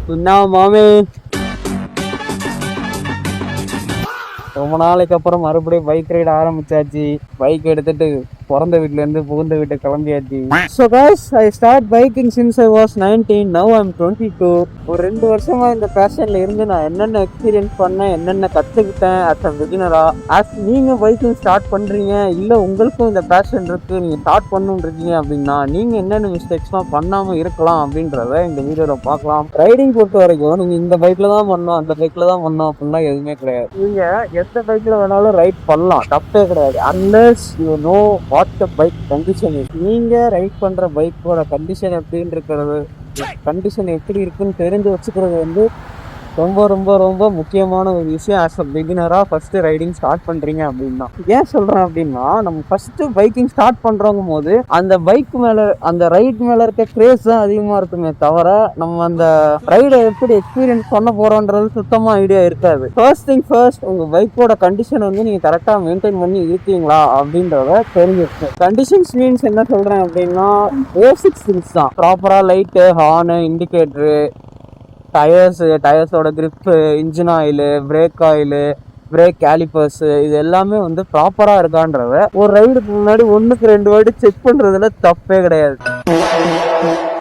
என்ன மாமே, ரொம்ப நாளைக்கு அப்புறம் மறுபடியும் பைக் ரைடு ஆரம்பிச்சாச்சு. பைக் எடுத்துட்டு பிறந்த வீட்டுல இருந்து புகுந்த வீட்டுக்கு கிளம்பியாச்சு. So guys, I start biking since I was 19. Now I'm 22. ஒரு 2 வருஷமா இந்த பேஷன்ல இருந்து நான் என்னென்ன எக்ஸ்பீரியன்ஸ் பண்ணேன், என்னென்ன கத்துக்கிட்டேன் as a beginner-ஆ. நீங்க பைக்கிங் ஸ்டார்ட் பண்றீங்க, இல்ல உங்களுக்கும் இந்த பேஷன் இருக்கு, நீங்க ஸ்டார்ட் பண்ணணும்னு இருக்கீங்க அப்படின்னா நீங்க என்னென்ன மிஸ்டேக்ஸ்லாம் பண்ணாம இருக்கலாம் அப்படின்றத இந்த வீடியோல பார்க்கலாம். ரைடிங் பொறுத்த வரைக்கும் நீங்க இந்த பைக்ல தான் பண்ணணும், அந்த பைக்ல தான் பண்ணணும் அப்படின்னா எதுவுமே கிடையாது. நீங்க எந்த பைக்ல வேணாலும் ரைட் பண்ணலாம், தப்பே கிடையாது. unless you know what the bike condition is. நீங்க ரைட் பண்ற பைக்கோட கண்டிஷன் எப்படின்னு இருக்கிறது, கண்டிஷன் எப்படி இருக்குன்னு தெரிஞ்சு வச்சுக்கிறது வந்து ரொம்ப ரொம்ப ரொம்ப முக்கியமான ஒரு விஷயம். ஆஸ் அ பிகினரா ஃபர்ஸ்ட் ரைடிங் ஸ்டார்ட் பண்றீங்க அப்படின்னா. ஏன் சொல்றேன் அப்படின்னா, நம்ம ஃபர்ஸ்ட் பைக்கிங் ஸ்டார்ட் பண்றோங்கும் போது அந்த பைக் மேல, அந்த ரைட் மேல இருக்க கிரேஸ் தான் அதிகமா இருக்குமே தவிர நம்ம அந்த ரைடை எப்படி எக்ஸ்பீரியன்ஸ் பண்ண போறோன்றது சுத்தமா ஐடியா இருக்காது. ஃபர்ஸ்ட் திங் ஃபர்ஸ்ட், உங்க பைக்கோட கண்டிஷன் வந்து நீங்க கரெக்டா மெயின்டைன் பண்ணி இருக்கீங்களா அப்படின்றத தெரிஞ்சிருக்கு. கண்டிஷன்ஸ் மீன்ஸ் என்ன சொல்றேன் அப்படின்னா, பேசிக் திங்ஸ் தான். ப்ராப்பரா லைட்டு, ஹார்னு, இண்டிகேட்டரு, டயர்ஸோட grip, engine oil, brake oil, brake calipers, இது எல்லாமே வந்து ப்ராப்பரா இருக்கான்றத ஒரு ரைடுக்கு முன்னாடி 1க்கு 2 வாட்டி செக் பண்றதுல தப்பே கிடையாது.